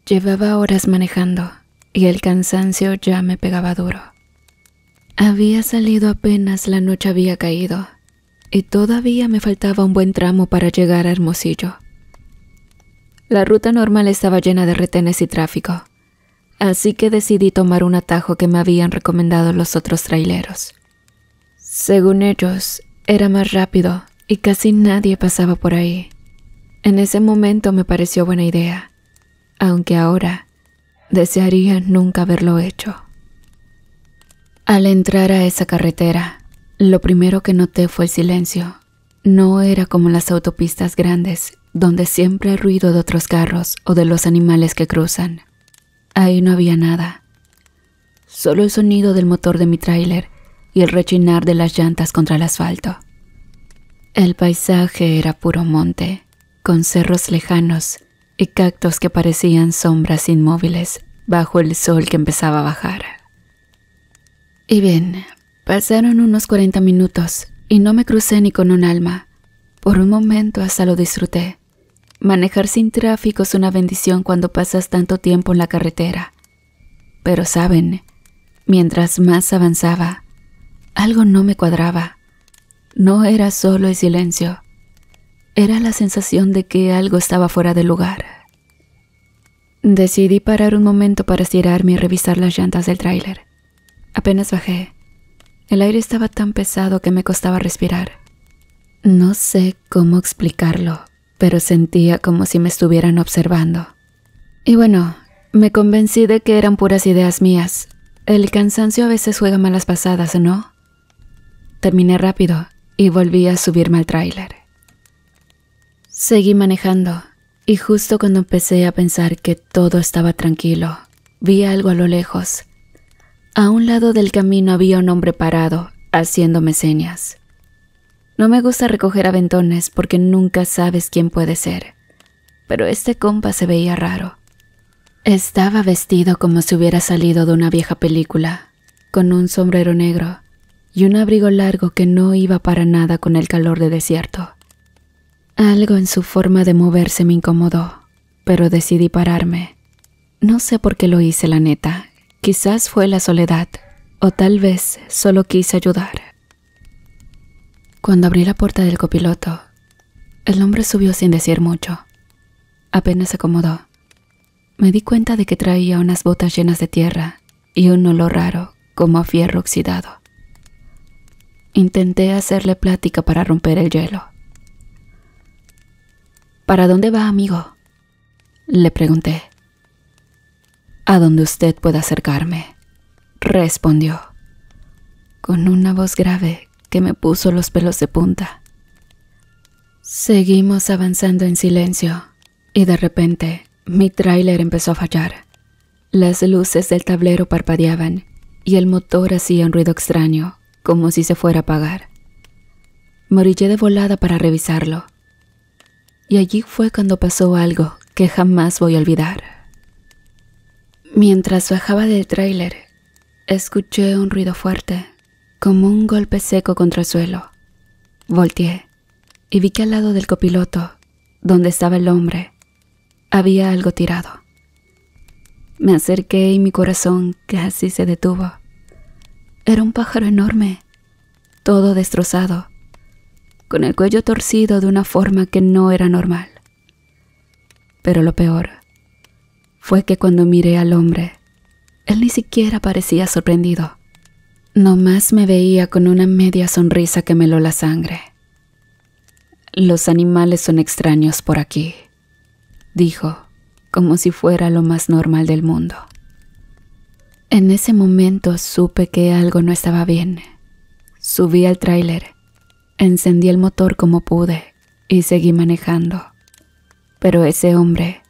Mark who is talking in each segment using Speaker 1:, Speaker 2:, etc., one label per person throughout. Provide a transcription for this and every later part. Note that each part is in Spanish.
Speaker 1: Llevaba horas manejando y el cansancio ya me pegaba duro. Había salido apenas la noche había caído y todavía me faltaba un buen tramo para llegar a Hermosillo. La ruta normal estaba llena de retenes y tráfico, así que decidí tomar un atajo que me habían recomendado los otros traileros. Según ellos, era más rápido y casi nadie pasaba por ahí. En ese momento me pareció buena idea, aunque ahora desearía nunca haberlo hecho. Al entrar a esa carretera, lo primero que noté fue el silencio. No era como las autopistas grandes, donde siempre hay ruido de otros carros o de los animales que cruzan. Ahí no había nada. Solo el sonido del motor de mi tráiler y el rechinar de las llantas contra el asfalto. El paisaje era puro monte, con cerros lejanos y cactus que parecían sombras inmóviles bajo el sol que empezaba a bajar. Y bien, pasaron unos 40 minutos y no me crucé ni con un alma. Por un momento hasta lo disfruté. Manejar sin tráfico es una bendición cuando pasas tanto tiempo en la carretera. Pero saben, mientras más avanzaba, algo no me cuadraba. No era solo el silencio, era la sensación de que algo estaba fuera de lugar. Decidí parar un momento para estirarme y revisar las llantas del tráiler. Apenas bajé. El aire estaba tan pesado que me costaba respirar. No sé cómo explicarlo, pero sentía como si me estuvieran observando. Y bueno, me convencí de que eran puras ideas mías. El cansancio a veces juega malas pasadas, ¿no? Terminé rápido y volví a subirme al tráiler. Seguí manejando y justo cuando empecé a pensar que todo estaba tranquilo, vi algo a lo lejos. A un lado del camino había un hombre parado, haciéndome señas. No me gusta recoger aventones porque nunca sabes quién puede ser, pero este compa se veía raro. Estaba vestido como si hubiera salido de una vieja película, con un sombrero negro y un abrigo largo que no iba para nada con el calor de desierto. Algo en su forma de moverse me incomodó, pero decidí pararme. No sé por qué lo hice, la neta. Quizás fue la soledad, o tal vez solo quise ayudar. Cuando abrí la puerta del copiloto, el hombre subió sin decir mucho. Apenas se acomodó. Me di cuenta de que traía unas botas llenas de tierra y un olor raro, como a fierro oxidado. Intenté hacerle plática para romper el hielo. ¿Para dónde va, amigo?, le pregunté. A donde usted pueda acercarme, respondió, con una voz grave que me puso los pelos de punta. Seguimos avanzando en silencio y de repente mi tráiler empezó a fallar. Las luces del tablero parpadeaban y el motor hacía un ruido extraño, como si se fuera a apagar. Me orillé de volada para revisarlo. Y allí fue cuando pasó algo que jamás voy a olvidar. Mientras bajaba del tráiler, escuché un ruido fuerte, como un golpe seco contra el suelo. Volteé y vi que al lado del copiloto, donde estaba el hombre, había algo tirado. Me acerqué y mi corazón casi se detuvo. Era un pájaro enorme, todo destrozado, con el cuello torcido de una forma que no era normal. Pero lo peor fue que cuando miré al hombre, él ni siquiera parecía sorprendido. Nomás me veía con una media sonrisa que me heló la sangre. Los animales son extraños por aquí, dijo, como si fuera lo más normal del mundo. En ese momento supe que algo no estaba bien. Subí al tráiler, encendí el motor como pude y seguí manejando. Pero ese hombre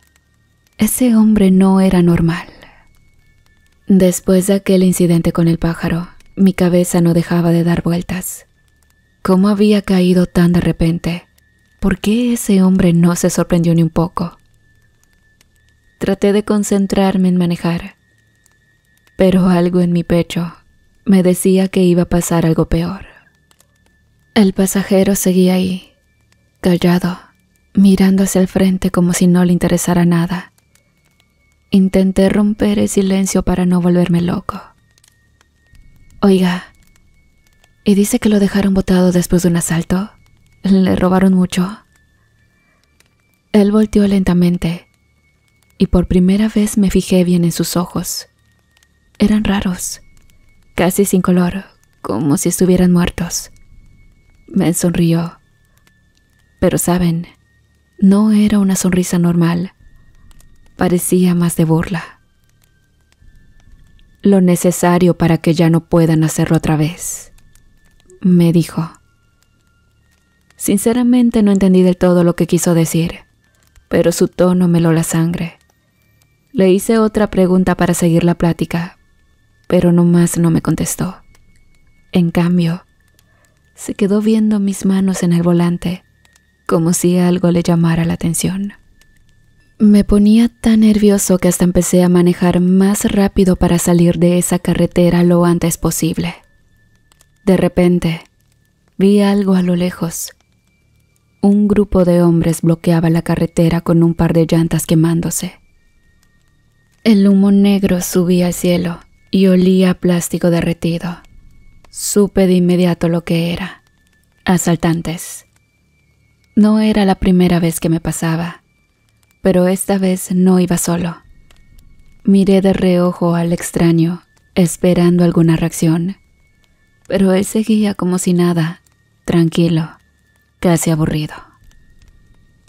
Speaker 1: no era normal. Después de aquel incidente con el pájaro, mi cabeza no dejaba de dar vueltas. ¿Cómo había caído tan de repente? ¿Por qué ese hombre no se sorprendió ni un poco? Traté de concentrarme en manejar, pero algo en mi pecho me decía que iba a pasar algo peor. El pasajero seguía ahí, callado, mirando hacia el frente como si no le interesara nada. Intenté romper el silencio para no volverme loco. Oiga, ¿y dice que lo dejaron botado después de un asalto? ¿Le robaron mucho? Él volteó lentamente y por primera vez me fijé bien en sus ojos. Eran raros, casi sin color, como si estuvieran muertos. Me sonrió. Pero saben, no era una sonrisa normal. Parecía más de burla. Lo necesario para que ya no puedan hacerlo otra vez, me dijo. Sinceramente no entendí del todo lo que quiso decir, pero su tono me heló la sangre. Le hice otra pregunta para seguir la plática, pero nomás no me contestó. En cambio, se quedó viendo mis manos en el volante, como si algo le llamara la atención. Me ponía tan nervioso que hasta empecé a manejar más rápido para salir de esa carretera lo antes posible. De repente, vi algo a lo lejos. Un grupo de hombres bloqueaba la carretera con un par de llantas quemándose. El humo negro subía al cielo y olía a plástico derretido. Supe de inmediato lo que era. Asaltantes. No era la primera vez que me pasaba, pero esta vez no iba solo. Miré de reojo al extraño, esperando alguna reacción, pero él seguía como si nada, tranquilo, casi aburrido.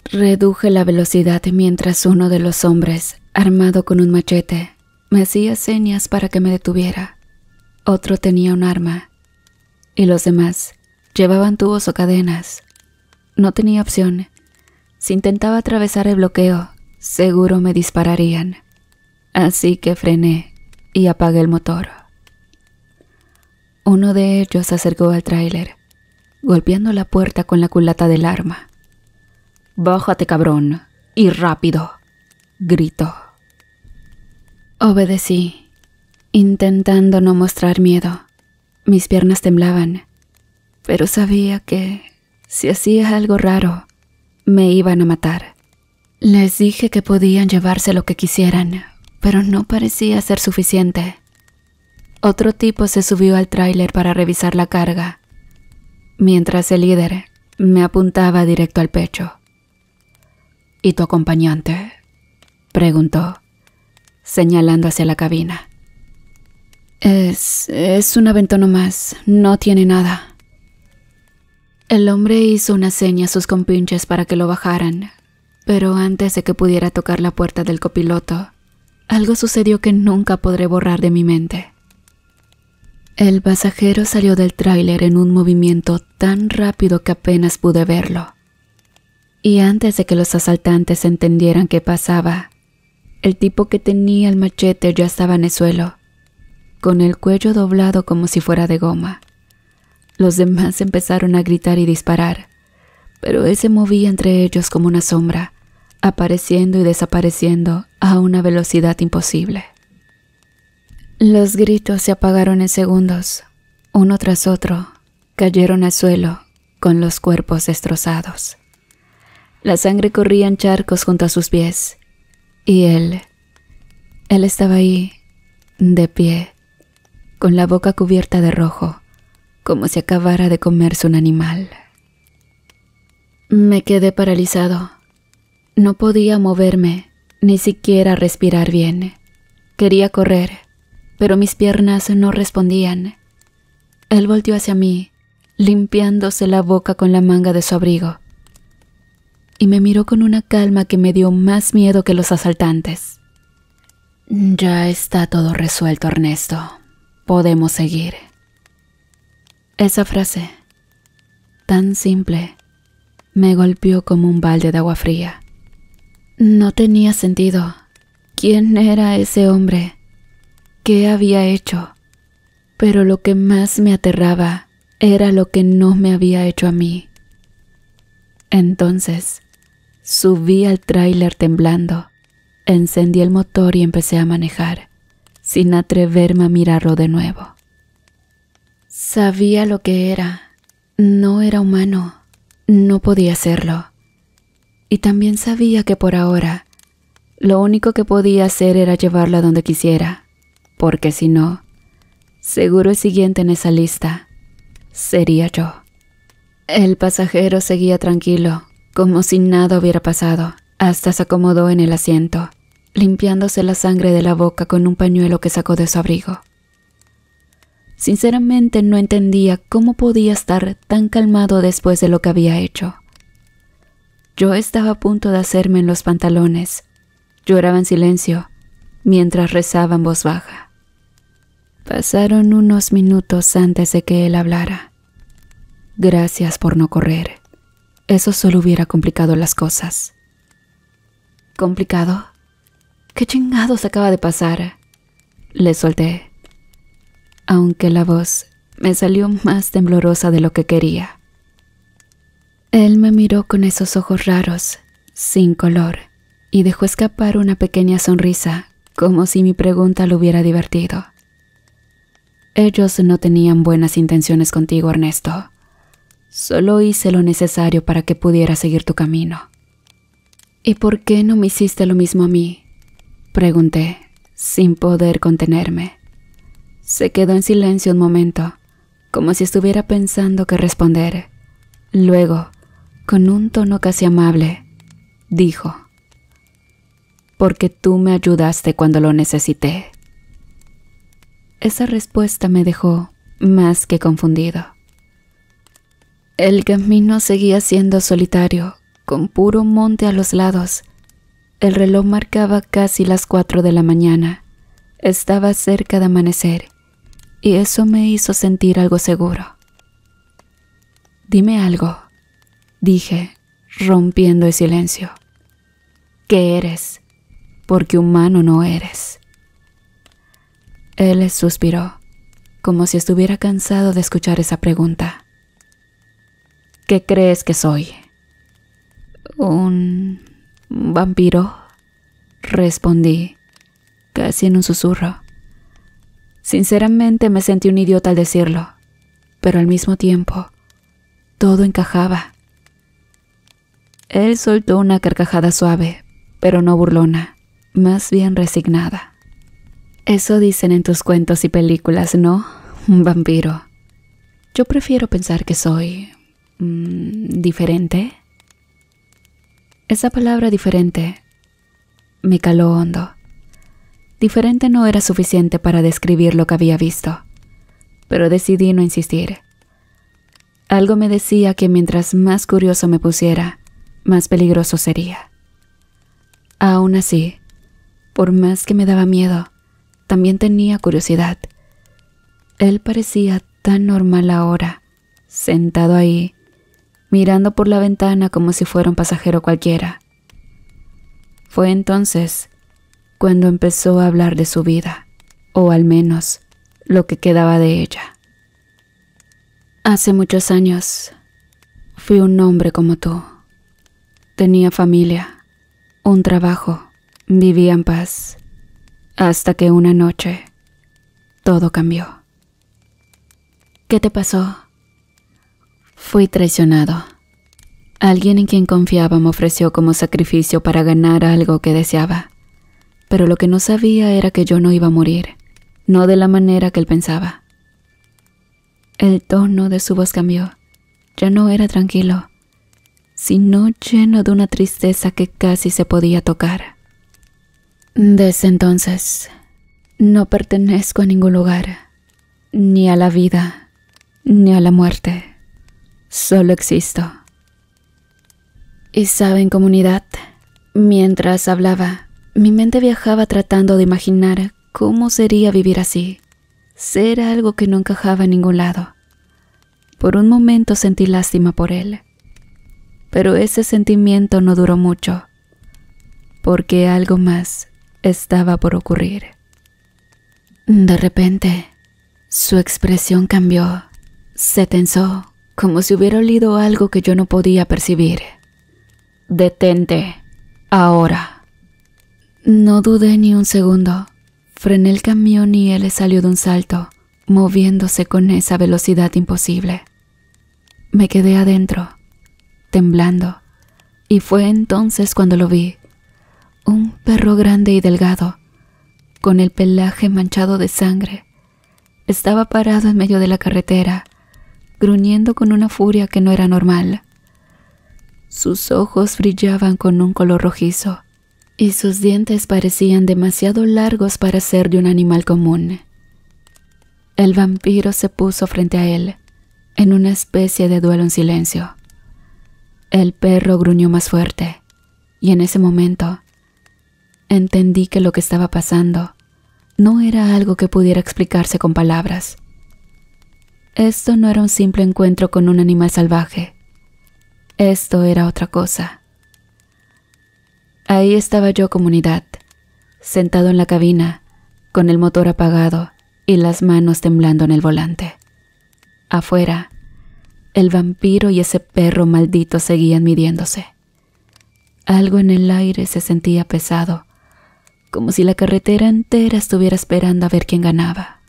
Speaker 1: Reduje la velocidad mientras uno de los hombres, armado con un machete, me hacía señas para que me detuviera. Otro tenía un arma, y los demás llevaban tubos o cadenas. No tenía opción. Si intentaba atravesar el bloqueo, seguro me dispararían. Así que frené y apagué el motor. Uno de ellos se acercó al tráiler, golpeando la puerta con la culata del arma. «Bájate, cabrón, y rápido», gritó. Obedecí, intentando no mostrar miedo. Mis piernas temblaban, pero sabía que, si hacía algo raro, me iban a matar. Les dije que podían llevarse lo que quisieran, pero no parecía ser suficiente. Otro tipo se subió al tráiler para revisar la carga, mientras el líder me apuntaba directo al pecho. «¿Y tu acompañante?», preguntó, señalando hacia la cabina. Es un aventón nomás, no tiene nada». El hombre hizo una seña a sus compinches para que lo bajaran, pero antes de que pudiera tocar la puerta del copiloto, algo sucedió que nunca podré borrar de mi mente. El pasajero salió del tráiler en un movimiento tan rápido que apenas pude verlo. Y antes de que los asaltantes entendieran qué pasaba, el tipo que tenía el machete ya estaba en el suelo, con el cuello doblado como si fuera de goma. Los demás empezaron a gritar y disparar, pero él se movía entre ellos como una sombra, apareciendo y desapareciendo a una velocidad imposible. Los gritos se apagaron en segundos, uno tras otro, cayeron al suelo con los cuerpos destrozados. La sangre corría en charcos junto a sus pies, y él estaba ahí, de pie, con la boca cubierta de rojo, como si acabara de comerse un animal. Me quedé paralizado. No podía moverme, ni siquiera respirar bien. Quería correr, pero mis piernas no respondían. Él volteó hacia mí, limpiándose la boca con la manga de su abrigo, y me miró con una calma que me dio más miedo que los asaltantes. «Ya está todo resuelto, Ernesto. Podemos seguir». Esa frase, tan simple, me golpeó como un balde de agua fría. No tenía sentido. ¿Quién era ese hombre? ¿Qué había hecho? Pero lo que más me aterraba era lo que no me había hecho a mí. Entonces, subí al tráiler temblando, encendí el motor y empecé a manejar, sin atreverme a mirarlo de nuevo. Sabía lo que era. No era humano. No podía serlo. Y también sabía que por ahora Lo único que podía hacer era llevarla donde quisiera, porque si no, seguro el siguiente en esa lista sería yo. El pasajero seguía tranquilo, como si nada hubiera pasado, hasta se acomodó en el asiento, limpiándose la sangre de la boca con un pañuelo que sacó de su abrigo. Sinceramente no entendía cómo podía estar tan calmado después de lo que había hecho. Yo estaba a punto de hacerme en los pantalones. Lloraba en silencio, mientras rezaba en voz baja. Pasaron unos minutos antes de que él hablara. Gracias por no correr. Eso solo hubiera complicado las cosas. ¿Complicado? ¿Qué chingados acaba de pasar? Le solté, aunque la voz me salió más temblorosa de lo que quería. Él me miró con esos ojos raros, sin color, y dejó escapar una pequeña sonrisa, como si mi pregunta lo hubiera divertido. Ellos no tenían buenas intenciones contigo, Ernesto. Solo hice lo necesario para que pudieras seguir tu camino. ¿Y por qué no me hiciste lo mismo a mí?, pregunté, sin poder contenerme. Se quedó en silencio un momento, como si estuviera pensando qué responder. Luego, con un tono casi amable, dijo: «Porque tú me ayudaste cuando lo necesité». Esa respuesta me dejó más que confundido. El camino seguía siendo solitario, con puro monte a los lados. El reloj marcaba casi las 4 de la mañana. Estaba cerca de amanecer, y eso me hizo sentir algo seguro. «Dime algo», dije, rompiendo el silencio. «¿Qué eres? Porque humano no eres». Él suspiró, como si estuviera cansado de escuchar esa pregunta. «¿Qué crees que soy?» «¿Un vampiro?», respondí, casi en un susurro. Sinceramente me sentí un idiota al decirlo, pero al mismo tiempo, todo encajaba. Él soltó una carcajada suave, pero no burlona, más bien resignada. «Eso dicen en tus cuentos y películas, ¿no? Un vampiro. Yo prefiero pensar que soy... ¿diferente?» Esa palabra diferente me caló hondo. Diferente no era suficiente para describir lo que había visto, pero decidí no insistir. Algo me decía que mientras más curioso me pusiera, más peligroso sería. Aún así, por más que me daba miedo, también tenía curiosidad. Él parecía tan normal ahora, sentado ahí, mirando por la ventana como si fuera un pasajero cualquiera. Fue entonces cuando empezó a hablar de su vida, o al menos lo que quedaba de ella. «Hace muchos años fui un hombre como tú. Tenía familia, un trabajo, vivía en paz, hasta que una noche todo cambió». «¿Qué te pasó?» «Fui traicionado. Alguien en quien confiaba me ofreció como sacrificio para ganar algo que deseaba. Pero lo que no sabía era que yo no iba a morir, no de la manera que él pensaba». El tono de su voz cambió. Ya no era tranquilo, sino lleno de una tristeza que casi se podía tocar. «Desde entonces, no pertenezco a ningún lugar, ni a la vida, ni a la muerte. Solo existo». Y saben, comunidad, mientras hablaba, mi mente viajaba tratando de imaginar cómo sería vivir así, ser algo que no encajaba en ningún lado. Por un momento sentí lástima por él, pero ese sentimiento no duró mucho, porque algo más estaba por ocurrir. De repente, su expresión cambió, se tensó, como si hubiera olido algo que yo no podía percibir. «Detente, ahora». No dudé ni un segundo. Frené el camión y él salió de un salto, moviéndose con esa velocidad imposible. Me quedé adentro, temblando, y fue entonces cuando lo vi. Un perro grande y delgado, con el pelaje manchado de sangre, estaba parado en medio de la carretera, gruñendo con una furia que no era normal. Sus ojos brillaban con un color rojizo, y sus dientes parecían demasiado largos para ser de un animal común. El vampiro se puso frente a él, en una especie de duelo en silencio. El perro gruñó más fuerte, y en ese momento entendí que lo que estaba pasando no era algo que pudiera explicarse con palabras. Esto no era un simple encuentro con un animal salvaje. Esto era otra cosa. Ahí estaba yo, comunidad, sentado en la cabina, con el motor apagado y las manos temblando en el volante. Afuera, el vampiro y ese perro maldito seguían midiéndose. Algo en el aire se sentía pesado, como si la carretera entera estuviera esperando a ver quién ganaba.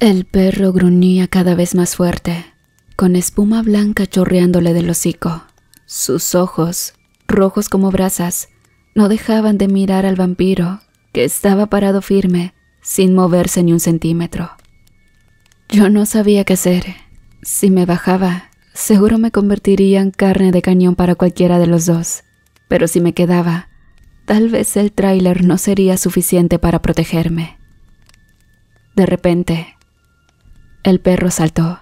Speaker 1: El perro gruñía cada vez más fuerte, con espuma blanca chorreándole del hocico. Sus ojos, rojos como brasas, no dejaban de mirar al vampiro, que estaba parado firme, sin moverse ni un centímetro. Yo no sabía qué hacer. Si me bajaba, seguro me convertiría en carne de cañón para cualquiera de los dos. Pero si me quedaba, tal vez el tráiler no sería suficiente para protegerme. De repente, el perro saltó.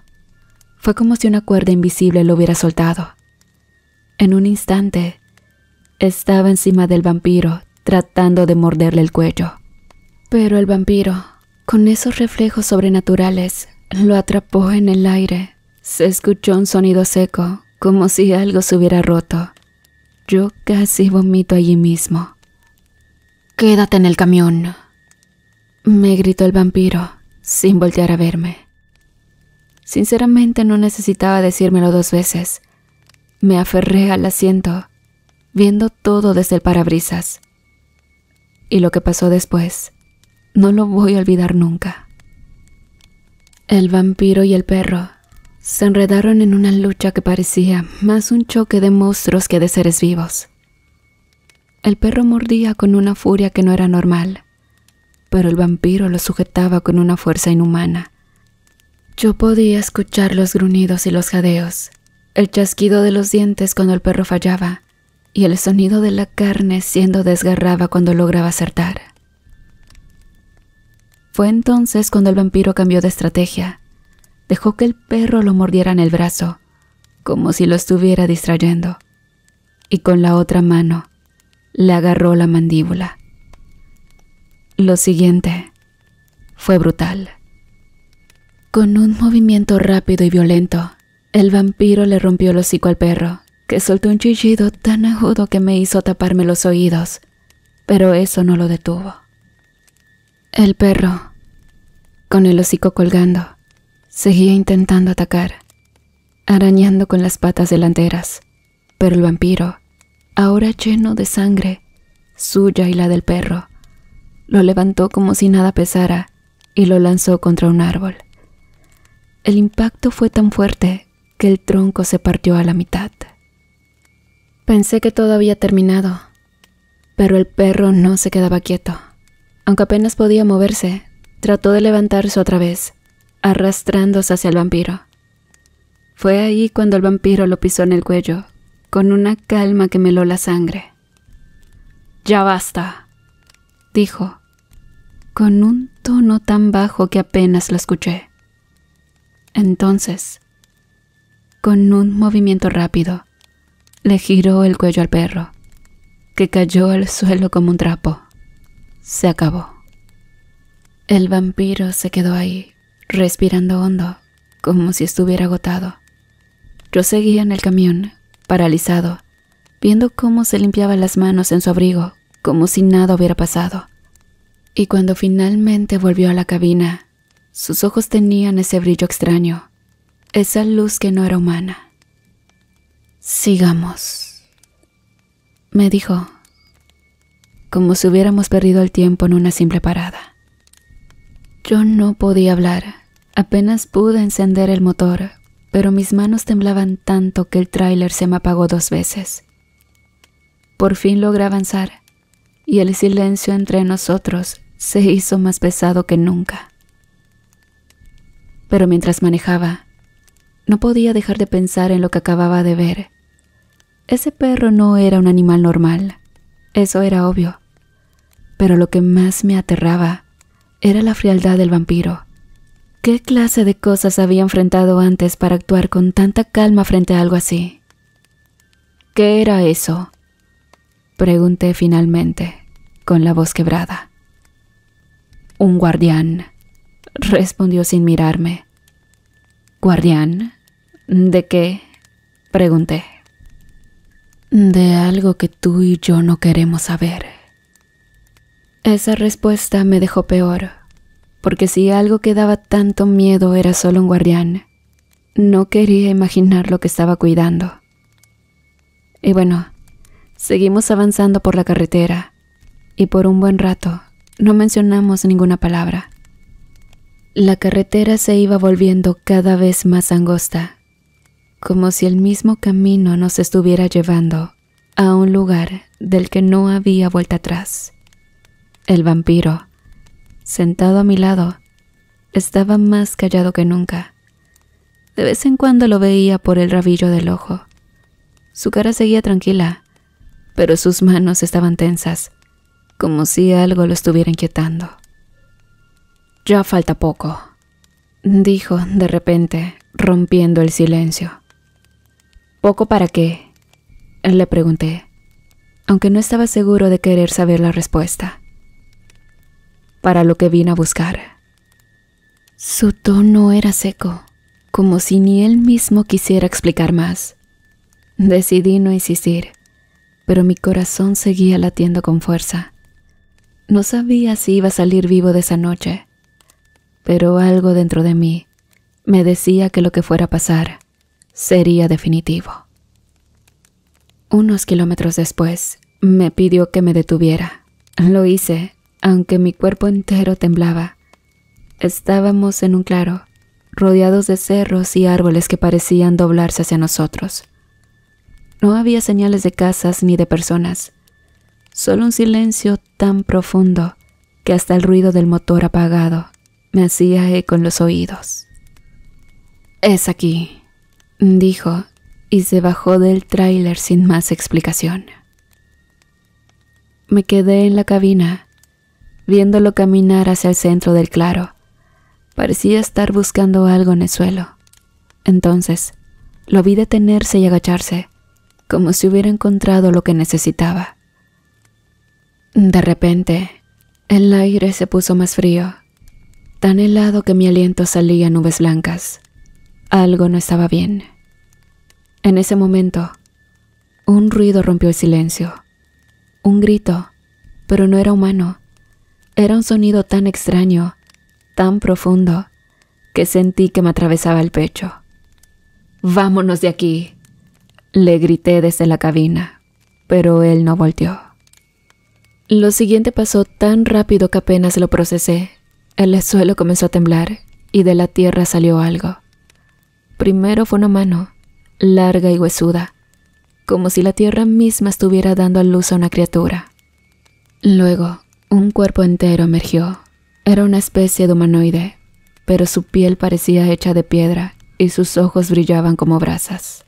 Speaker 1: Fue como si una cuerda invisible lo hubiera soltado. En un instante, estaba encima del vampiro, tratando de morderle el cuello. Pero el vampiro, con esos reflejos sobrenaturales, lo atrapó en el aire. Se escuchó un sonido seco, como si algo se hubiera roto. Yo casi vomito allí mismo. «Quédate en el camión», me gritó el vampiro, sin voltear a verme. Sinceramente no necesitaba decírmelo 2 veces. Me aferré al asiento, viendo todo desde el parabrisas. Y lo que pasó después, no lo voy a olvidar nunca. El vampiro y el perro se enredaron en una lucha que parecía más un choque de monstruos que de seres vivos. El perro mordía con una furia que no era normal, pero el vampiro lo sujetaba con una fuerza inhumana. Yo podía escuchar los gruñidos y los jadeos, el chasquido de los dientes cuando el perro fallaba y el sonido de la carne siendo desgarrada cuando lograba acertar. Fue entonces cuando el vampiro cambió de estrategia. Dejó que el perro lo mordiera en el brazo, como si lo estuviera distrayendo, y con la otra mano le agarró la mandíbula. Lo siguiente fue brutal. Con un movimiento rápido y violento, el vampiro le rompió el hocico al perro, que soltó un chillido tan agudo que me hizo taparme los oídos, pero eso no lo detuvo. El perro, con el hocico colgando, seguía intentando atacar, arañando con las patas delanteras, pero el vampiro, ahora lleno de sangre, suya y la del perro, lo levantó como si nada pesara y lo lanzó contra un árbol. El impacto fue tan fuerte que el tronco se partió a la mitad. Pensé que todo había terminado, pero el perro no se quedaba quieto. Aunque apenas podía moverse, trató de levantarse otra vez, arrastrándose hacia el vampiro. Fue ahí cuando el vampiro lo pisó en el cuello, con una calma que me heló la sangre. «Ya basta», dijo, con un tono tan bajo que apenas lo escuché. Entonces, con un movimiento rápido, le giró el cuello al perro, que cayó al suelo como un trapo. Se acabó. El vampiro se quedó ahí, respirando hondo, como si estuviera agotado. Yo seguía en el camión, paralizado, viendo cómo se limpiaba las manos en su abrigo, como si nada hubiera pasado. Y cuando finalmente volvió a la cabina, sus ojos tenían ese brillo extraño, esa luz que no era humana. «Sigamos», me dijo, como si hubiéramos perdido el tiempo en una simple parada. Yo no podía hablar, apenas pude encender el motor, pero mis manos temblaban tanto que el tráiler se me apagó 2 veces. Por fin logré avanzar, y el silencio entre nosotros se hizo más pesado que nunca. Pero mientras manejaba, no podía dejar de pensar en lo que acababa de ver. Ese perro no era un animal normal, eso era obvio. Pero lo que más me aterraba era la frialdad del vampiro. ¿Qué clase de cosas había enfrentado antes para actuar con tanta calma frente a algo así? ¿Qué era eso?, pregunté finalmente, con la voz quebrada. Un guardián, respondió sin mirarme. ¿Guardián? ¿De qué?, pregunté. De algo que tú y yo no queremos saber. Esa respuesta me dejó peor, porque si algo que daba tanto miedo era solo un guardián, no quería imaginar lo que estaba cuidando. Y bueno, seguimos avanzando por la carretera, y por un buen rato no mencionamos ninguna palabra. La carretera se iba volviendo cada vez más angosta, como si el mismo camino nos estuviera llevando a un lugar del que no había vuelta atrás. El vampiro, sentado a mi lado, estaba más callado que nunca. De vez en cuando lo veía por el rabillo del ojo. Su cara seguía tranquila, pero sus manos estaban tensas, como si algo lo estuviera inquietando. «Ya falta poco», dijo de repente, rompiendo el silencio. «¿Poco para qué?», le pregunté, aunque no estaba seguro de querer saber la respuesta. «Para lo que vine a buscar». Su tono era seco, como si ni él mismo quisiera explicar más. Decidí no insistir, pero mi corazón seguía latiendo con fuerza. No sabía si iba a salir vivo de esa noche, pero algo dentro de mí me decía que lo que fuera a pasar sería definitivo. Unos kilómetros después, me pidió que me detuviera. Lo hice, aunque mi cuerpo entero temblaba. Estábamos en un claro, rodeados de cerros y árboles que parecían doblarse hacia nosotros. No había señales de casas ni de personas, solo un silencio tan profundo que hasta el ruido del motor apagado me hacía eco en los oídos. «Es aquí», dijo, y se bajó del tráiler sin más explicación. Me quedé en la cabina, viéndolo caminar hacia el centro del claro. Parecía estar buscando algo en el suelo. Entonces, lo vi detenerse y agacharse, como si hubiera encontrado lo que necesitaba. De repente, el aire se puso más frío, tan helado que mi aliento salía en nubes blancas. Algo no estaba bien. En ese momento, un ruido rompió el silencio. Un grito, pero no era humano. Era un sonido tan extraño, tan profundo, que sentí que me atravesaba el pecho. «¡Vámonos de aquí!», le grité desde la cabina, pero él no volteó. Lo siguiente pasó tan rápido que apenas lo procesé. El suelo comenzó a temblar y de la tierra salió algo. Primero fue una mano, larga y huesuda, como si la tierra misma estuviera dando a luz a una criatura. Luego, un cuerpo entero emergió. Era una especie de humanoide, pero su piel parecía hecha de piedra y sus ojos brillaban como brasas.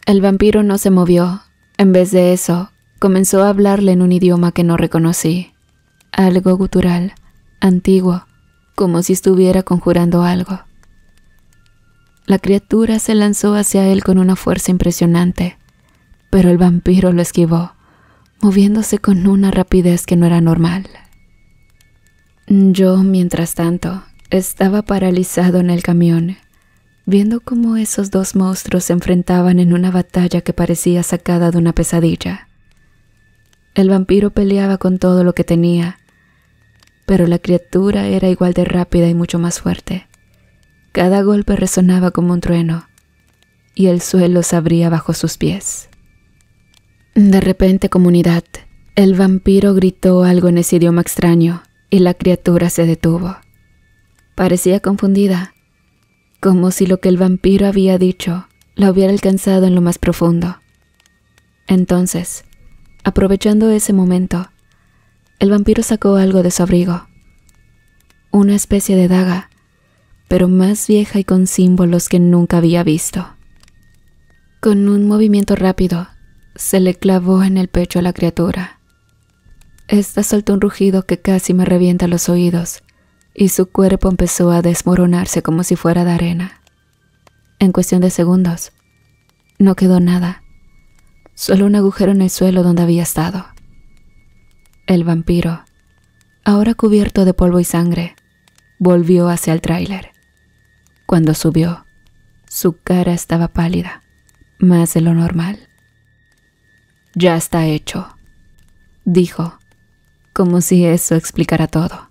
Speaker 1: El vampiro no se movió. En vez de eso, comenzó a hablarle en un idioma que no reconocí, algo gutural, antiguo, como si estuviera conjurando algo. La criatura se lanzó hacia él con una fuerza impresionante, pero el vampiro lo esquivó, moviéndose con una rapidez que no era normal. Yo, mientras tanto, estaba paralizado en el camión, viendo cómo esos dos monstruos se enfrentaban en una batalla que parecía sacada de una pesadilla. El vampiro peleaba con todo lo que tenía, pero la criatura era igual de rápida y mucho más fuerte. Cada golpe resonaba como un trueno, y el suelo se abría bajo sus pies. De repente, comunidad, el vampiro gritó algo en ese idioma extraño, y la criatura se detuvo. Parecía confundida, como si lo que el vampiro había dicho la hubiera alcanzado en lo más profundo. Entonces, Aprovechando ese momento, el vampiro sacó algo de su abrigo. Una especie de daga, pero más vieja y con símbolos que nunca había visto. Con un movimiento rápido, se le clavó en el pecho a la criatura. Esta soltó un rugido que casi me revienta los oídos, y su cuerpo empezó a desmoronarse como si fuera de arena. En cuestión de segundos, no quedó nada, solo un agujero en el suelo donde había estado. El vampiro, ahora cubierto de polvo y sangre, volvió hacia el tráiler. Cuando subió, su cara estaba pálida, más de lo normal. «Ya está hecho», dijo, como si eso explicara todo.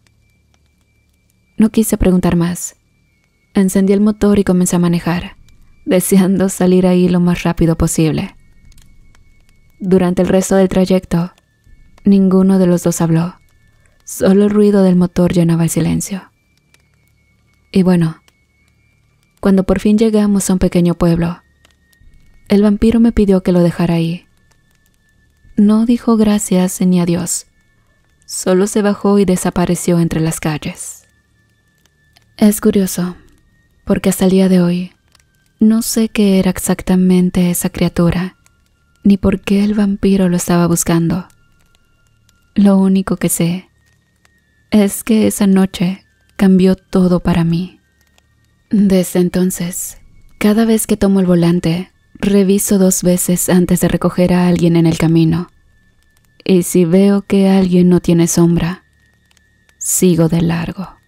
Speaker 1: No quise preguntar más. Encendí el motor y comencé a manejar, deseando salir ahí lo más rápido posible. Durante el resto del trayecto, ninguno de los dos habló. Solo el ruido del motor llenaba el silencio. Y bueno, cuando por fin llegamos a un pequeño pueblo, el vampiro me pidió que lo dejara ahí. No dijo gracias ni adiós. Solo se bajó y desapareció entre las calles. Es curioso, porque hasta el día de hoy no sé qué era exactamente esa criatura, ni por qué el vampiro lo estaba buscando. Lo único que sé es que esa noche cambió todo para mí. Desde entonces, cada vez que tomo el volante, reviso 2 veces antes de recoger a alguien en el camino. Y si veo que alguien no tiene sombra, sigo de largo.